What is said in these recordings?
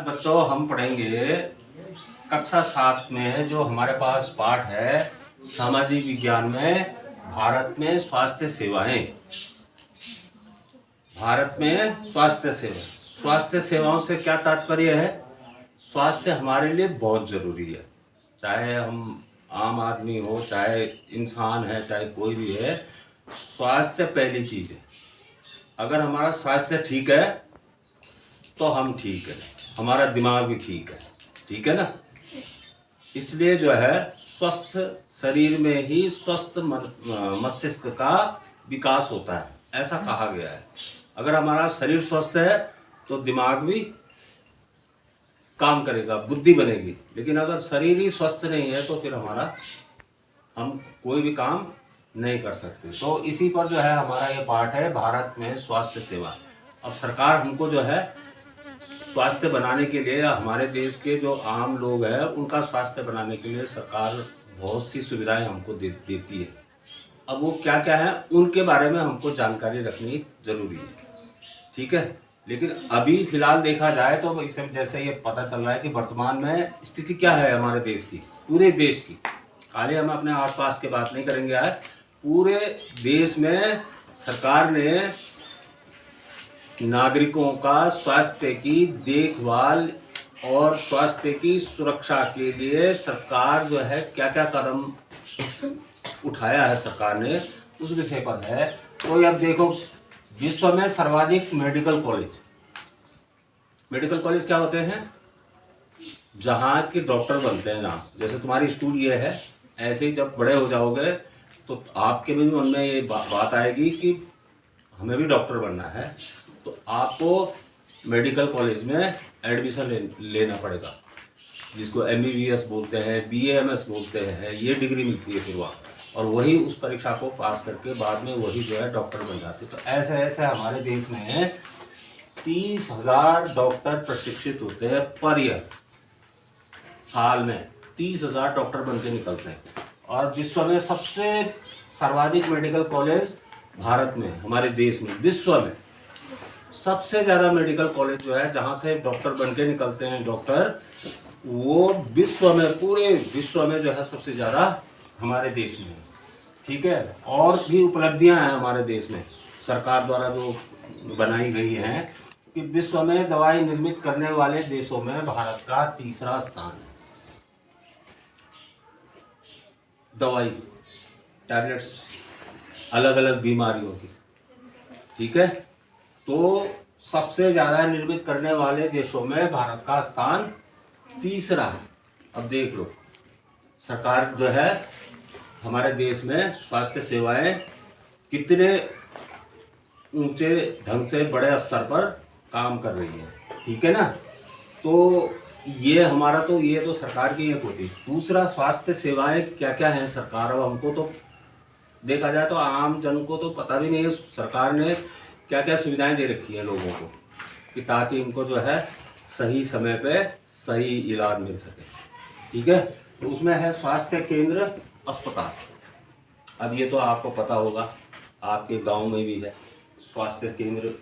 बच्चों हम पढ़ेंगे कक्षा 7 में जो हमारे पास पाठ है सामाजिक विज्ञान में भारत में स्वास्थ्य सेवाएं। भारत में स्वास्थ्य सेवा, स्वास्थ्य सेवाओं से क्या तात्पर्य है? स्वास्थ्य हमारे लिए बहुत जरूरी है, चाहे हम आम आदमी हो, चाहे इंसान है, चाहे कोई भी है। स्वास्थ्य पहली चीज है। अगर हमारा स्वास्थ्य ठीक है तो हम ठीक है, हमारा दिमाग भी ठीक है ना। इसलिए जो है स्वस्थ शरीर में ही स्वस्थ मस्तिष्क का विकास होता है, ऐसा कहा गया है। अगर हमारा शरीर स्वस्थ है तो दिमाग भी काम करेगा, बुद्धि बनेगी। लेकिन अगर शरीर ही स्वस्थ नहीं है तो फिर हम कोई भी काम नहीं कर सकते। तो इसी पर जो है हमारा ये पाठ है, भारत में स्वास्थ्य सेवा। अब सरकार हमको जो है स्वास्थ्य बनाने के लिए, हमारे देश के जो आम लोग हैं उनका स्वास्थ्य बनाने के लिए सरकार बहुत सी सुविधाएं हमको देती है। अब वो क्या क्या है उनके बारे में हमको जानकारी रखनी जरूरी है, ठीक है। लेकिन अभी फिलहाल देखा जाए तो इसमें जैसे ये पता चल रहा है कि वर्तमान में स्थिति क्या है हमारे देश की, पूरे देश की। खाली हम अपने आसपास की बात नहीं करेंगे आज, पूरे देश में सरकार ने नागरिकों का स्वास्थ्य की देखभाल और स्वास्थ्य की सुरक्षा के लिए सरकार जो है क्या क्या कदम उठाया है सरकार ने, उस विषय पर है। तो अब देखो, विश्व में सर्वाधिक मेडिकल कॉलेज क्या होते हैं? जहाँ के डॉक्टर बनते हैं। जहाँ जैसे तुम्हारी स्टूड ये है, ऐसे ही जब बड़े हो जाओगे तो आपके भी मन में ये बात आएगी कि हमें भी डॉक्टर बनना है, तो आपको मेडिकल कॉलेज में एडमिशन लेना पड़ेगा, जिसको MBBS बोलते हैं, BAMS बोलते हैं। ये डिग्री मिलती है फिर वहाँ, और वही उस परीक्षा को पास करके बाद में वही जो है डॉक्टर बन जाते। तो ऐसे ऐसे हमारे देश में 30,000 डॉक्टर प्रशिक्षित होते हैं पर ईयर। साल में 30,000 डॉक्टर बन के निकलते हैं। और विश्व में सबसे सर्वाधिक मेडिकल कॉलेज भारत में, हमारे देश में, विश्व में सबसे ज़्यादा मेडिकल कॉलेज जो है जहाँ से डॉक्टर बन के निकलते हैं डॉक्टर, वो विश्व में, पूरे विश्व में जो है सबसे ज़्यादा हमारे देश में, ठीक है। और भी उपलब्धियां हैं हमारे देश में सरकार द्वारा जो बनाई गई हैं कि विश्व में दवाई निर्मित करने वाले देशों में भारत का 3रा स्थान है। दवाई, टैबलेट्स अलग अलग बीमारियों की, ठीक है। तो सबसे ज़्यादा निर्मित करने वाले देशों में भारत का स्थान 3रा है। अब देख लो, सरकार जो है हमारे देश में स्वास्थ्य सेवाएं कितने ऊंचे ढंग से बड़े स्तर पर काम कर रही है, ठीक है ना। तो ये हमारा तो ये तो सरकार की एक होती। दूसरा, स्वास्थ्य सेवाएं क्या क्या हैं सरकार, अब हमको तो देखा जाए तो आम जन को तो पता भी नहीं है सरकार ने क्या क्या सुविधाएं दे रखी है लोगों को, कि ताकि इनको जो है सही समय पे सही इलाज मिल सके, ठीक है। तो उसमें है स्वास्थ्य केंद्र, अस्पताल। अब ये तो आपको पता होगा, आपके गांव में भी है स्वास्थ्य केंद्र,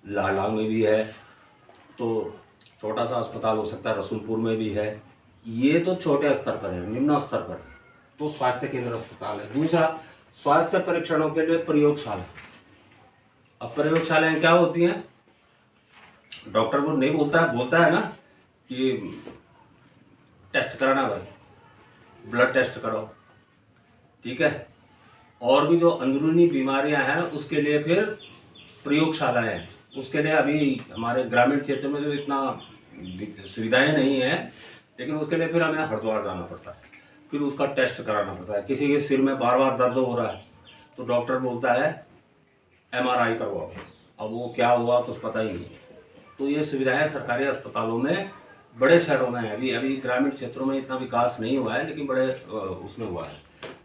लाला में भी है, तो छोटा सा अस्पताल हो सकता है रसूलपुर में भी है। ये तो छोटे स्तर पर है, निम्न स्तर पर तो स्वास्थ्य केंद्र, अस्पताल है। दूसरा, स्वास्थ्य परीक्षणों के लिए प्रयोगशाला। अब प्रयोगशालाएं क्या होती हैं? डॉक्टर को नहीं बोलता है ना कि टेस्ट कराना भाई, ब्लड टेस्ट करो, ठीक है। और भी जो अंदरूनी बीमारियां हैं उसके लिए फिर प्रयोगशालाएं हैं। उसके लिए अभी हमारे ग्रामीण क्षेत्र में जो इतना सुविधाएं नहीं है, लेकिन उसके लिए फिर हमें हरिद्वार जाना पड़ता है, फिर उसका टेस्ट कराना पड़ता है। किसी के सिर में बार बार दर्द हो रहा है तो डॉक्टर बोलता है MRI करवाओ, अब वो क्या हुआ कुछ पता ही नहीं। तो ये सुविधाएं सरकारी अस्पतालों में बड़े शहरों में है। अभी ग्रामीण क्षेत्रों में इतना विकास नहीं हुआ है, लेकिन बड़े उसमें हुआ है।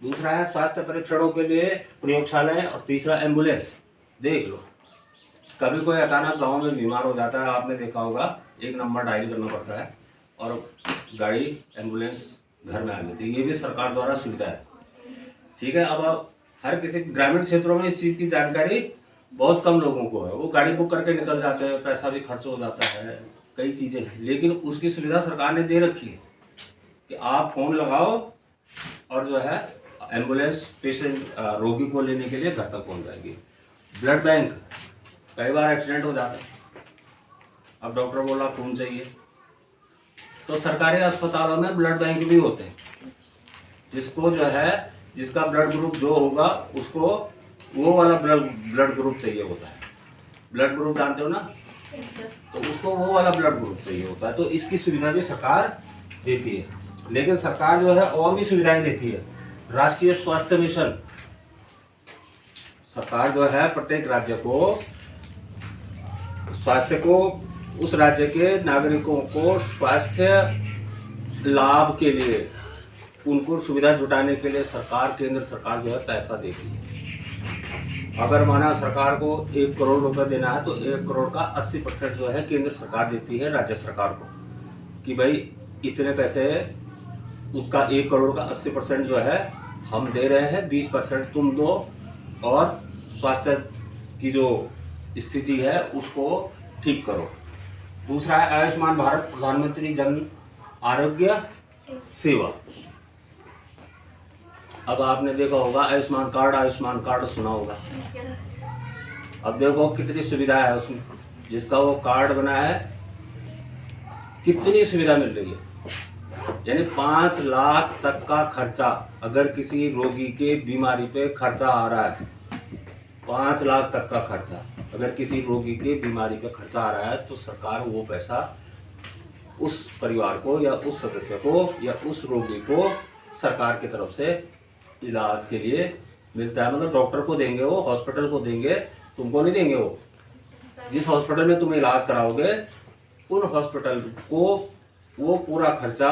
दूसरा है स्वास्थ्य परीक्षणों के लिए प्रयोगशालाएं, और तीसरा एम्बुलेंस। देख लो, कभी कोई अचानक गांव में बीमार हो जाता है, आपने देखा होगा, 1 नंबर डायल करना पड़ता है और गाड़ी एम्बुलेंस घर में आ जाती है। ये भी सरकार द्वारा सुविधा है, ठीक है। अब हर किसी ग्रामीण क्षेत्रों में इस चीज़ की जानकारी बहुत कम लोगों को है। वो गाड़ी बुक करके निकल जाते हैं, पैसा भी खर्च हो जाता है, कई चीज़ें हैं, लेकिन उसकी सुविधा सरकार ने दे रखी है कि आप फ़ोन लगाओ और जो है एम्बुलेंस पेशेंट रोगी को लेने के लिए घर तक पहुंच जाएगी। ब्लड बैंक, कई बार एक्सीडेंट हो जाता है, अब डॉक्टर बोला खून चाहिए, तो सरकारी अस्पतालों में ब्लड बैंक भी होते हैं, जिसको जो है जिसका ब्लड ग्रुप जो होगा उसको वो वाला ब्लड ग्रुप चाहिए होता है। ब्लड ग्रुप जानते हो ना, तो उसको वो वाला ब्लड ग्रुप चाहिए होता है। तो इसकी सुविधा भी सरकार देती है, लेकिन सरकार जो है और भी सुविधाएं देती है। राष्ट्रीय स्वास्थ्य मिशन, सरकार जो है प्रत्येक राज्य को स्वास्थ्य को, उस राज्य के नागरिकों को स्वास्थ्य लाभ के लिए उनको सुविधा जुटाने के लिए सरकार, केंद्र सरकार जो है पैसा देती है। अगर माना सरकार को 1 करोड़ रुपए देना है तो 1 करोड़ का 80% जो है केंद्र सरकार देती है राज्य सरकार को, कि भाई इतने पैसे, उसका 1 करोड़ का 80% जो है हम दे रहे हैं, 20% तुम दो और स्वास्थ्य की जो स्थिति है उसको ठीक करो। दूसरा है आयुष्मान भारत, प्रधानमंत्री जन आरोग्य सेवा। अब आपने देखा होगा आयुष्मान कार्ड सुना होगा। अब देखो कितनी सुविधा है उसमें, जिसका वो कार्ड बना है कितनी सुविधा मिल रही है। यानी 5 लाख तक का खर्चा, अगर किसी रोगी के बीमारी पे खर्चा आ रहा है, 5 लाख तक का खर्चा अगर किसी रोगी के बीमारी पे खर्चा आ रहा है, तो सरकार वो पैसा उस परिवार को या उस सदस्य को या उस रोगी को सरकार की तरफ से इलाज के लिए मिलता है। मतलब डॉक्टर को देंगे, वो हॉस्पिटल को देंगे, तुमको नहीं देंगे। वो जिस हॉस्पिटल में तुम इलाज कराओगे उन हॉस्पिटल को वो पूरा खर्चा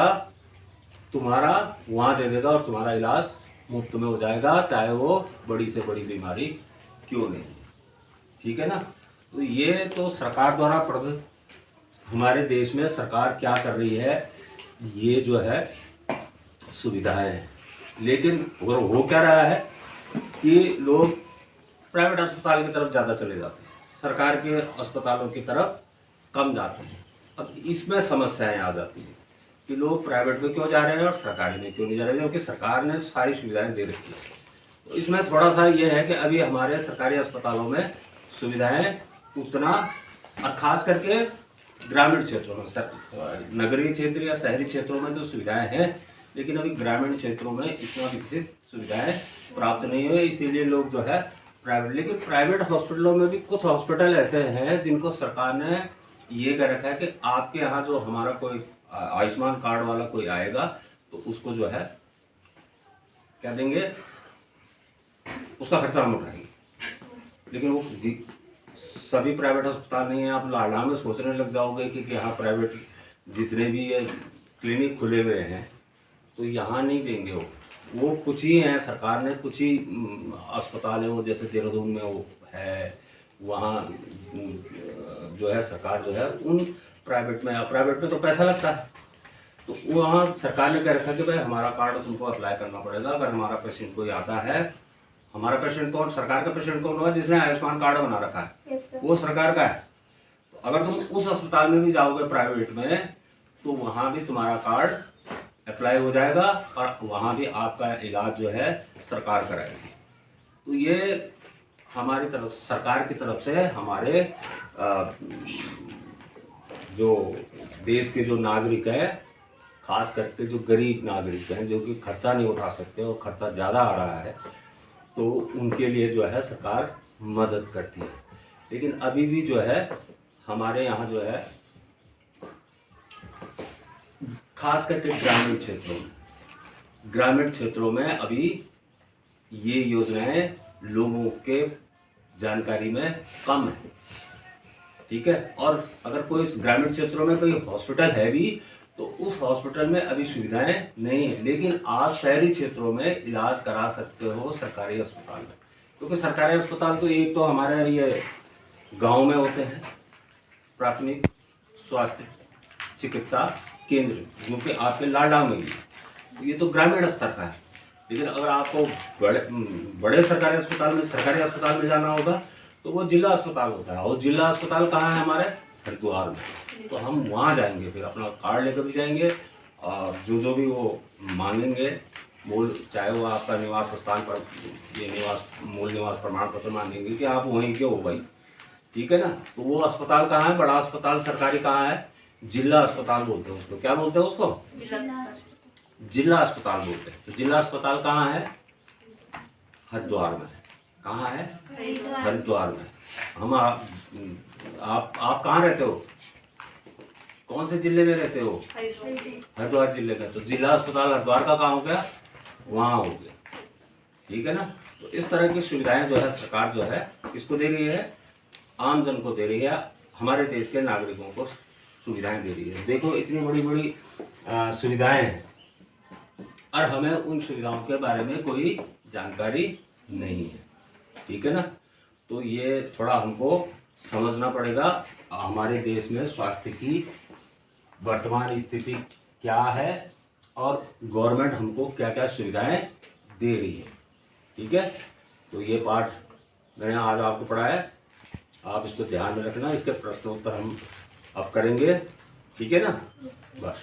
तुम्हारा वहाँ दे देगा और तुम्हारा इलाज मुफ्त में हो जाएगा, चाहे वो बड़ी से बड़ी बीमारी क्यों नहीं। ठीक है ना। तो ये तो सरकार द्वारा प्रदत्त, हमारे देश में सरकार क्या कर रही है, ये जो है सुविधाएं हैं। लेकिन हो क्या रहा है कि लोग प्राइवेट अस्पताल की तरफ ज़्यादा चले जाते हैं, सरकार के अस्पतालों की तरफ कम जाते हैं। अब इसमें समस्याएं आ जाती हैं कि लोग प्राइवेट में क्यों जा रहे हैं और सरकारी में क्यों नहीं जा रहे हैं, क्योंकि सरकार ने सारी सुविधाएं दे रखी है। तो इसमें थोड़ा सा ये है कि अभी हमारे सरकारी अस्पतालों में सुविधाएं उतना, और ख़ास करके ग्रामीण क्षेत्रों में, नगरीय क्षेत्र या शहरी क्षेत्रों में तो सुविधाएं हैं, लेकिन अभी ग्रामीण क्षेत्रों में इतना विकसित सुविधाएं प्राप्त नहीं हुई, इसीलिए लोग जो है प्राइवेट। लेकिन प्राइवेट हॉस्पिटलों में भी कुछ हॉस्पिटल ऐसे हैं जिनको सरकार ने ये कह रखा है कि आपके यहाँ जो हमारा कोई आयुष्मान कार्ड वाला कोई आएगा तो उसको जो है क्या देंगे, उसका खर्चा हम उठाएंगे। लेकिन वो सभी प्राइवेट अस्पताल नहीं है। आप लाडला में सोचने लग जाओगे कि यहाँ प्राइवेट जितने भी ये क्लिनिक खुले हुए हैं तो यहाँ नहीं देंगे। वो कुछ ही हैं, सरकार ने कुछ ही अस्पताल है, वो जैसे देहरादून में वो है, वहाँ जो है सरकार जो है उन प्राइवेट में तो पैसा लगता है, तो वहाँ सरकार ने कह रखा कि भाई हमारा कार्ड तुमको अप्लाई करना पड़ेगा। अगर हमारा पेशेंट कोई आता है, हमारा पेशेंट कौन, सरकार का पेशेंट कौन होगा, जिसने आयुष्मान कार्ड बना रखा है वो सरकार का है। तो अगर तुम उस अस्पताल में भी जाओगे प्राइवेट में तो वहाँ भी तुम्हारा कार्ड अप्लाई हो जाएगा और वहाँ भी आपका इलाज जो है सरकार कराएगी। तो ये हमारी तरफ, सरकार की तरफ से हमारे जो देश के जो नागरिक हैं, खास करके जो गरीब नागरिक हैं, जो कि खर्चा नहीं उठा सकते और खर्चा ज़्यादा आ रहा है, तो उनके लिए जो है सरकार मदद करती है। लेकिन अभी भी जो है हमारे यहाँ जो है खास करके ग्रामीण क्षेत्रों में अभी ये योजनाएं लोगों के जानकारी में कम है। ठीक है। और अगर कोई ग्रामीण क्षेत्रों में कोई हॉस्पिटल है भी तो उस हॉस्पिटल में अभी सुविधाएं नहीं है, लेकिन आप शहरी क्षेत्रों में इलाज करा सकते हो सरकारी अस्पताल में, क्योंकि सरकारी अस्पताल तो एक तो हमारे ये गांव में होते हैं, प्राथमिक स्वास्थ्य चिकित्सा केंद्र, जो कि आपके लाडा में ही, ये तो ग्रामीण स्तर का है। लेकिन अगर आपको बड़े सरकारी अस्पताल में जाना होगा तो वो जिला अस्पताल होता है, और जिला अस्पताल कहाँ है हमारे हरिद्वार में। तो हम वहाँ जाएंगे, फिर अपना कार्ड लेकर भी जाएंगे और जो भी वो मांगेंगे, मूल चाहे वो आपका निवास स्थान पर ये मूल निवास प्रमाण पत्र मांगेंगे कि आप वहीं के हो भाई, ठीक है ना। तो वो अस्पताल कहाँ है, बड़ा अस्पताल सरकारी कहाँ है, जिला अस्पताल बोलते हैं उसको। क्या बोलते हैं उसको? जिला अस्पताल बोलते हैं। तो जिला अस्पताल कहाँ है? हरिद्वार में। कहाँ है? हरिद्वार में। हम आप कहाँ रहते हो, कौन से जिले में रहते हो? हरिद्वार जिले में। तो जिला अस्पताल हरिद्वार का कहाँ हो गया? वहाँ हो गया, ठीक है ना। तो इस तरह की सुविधाएं जो है सरकार जो है किसको दे रही है? आम जन को दे रही है, हमारे देश के नागरिकों को सुविधाएं दे रही है। देखो इतनी बड़ी बड़ी सुविधाएं हैं और हमें उन सुविधाओं के बारे में कोई जानकारी नहीं है, ठीक है ना। तो ये थोड़ा हमको समझना पड़ेगा हमारे देश में स्वास्थ्य की वर्तमान स्थिति क्या है और गवर्नमेंट हमको क्या क्या सुविधाएं दे रही है, ठीक है। तो ये पाठ मैंने आज आपको पढ़ाया, आप इसको ध्यान में रखना। इसके प्रश्नोत्तर हम अब करेंगे, ठीक है ना। बस।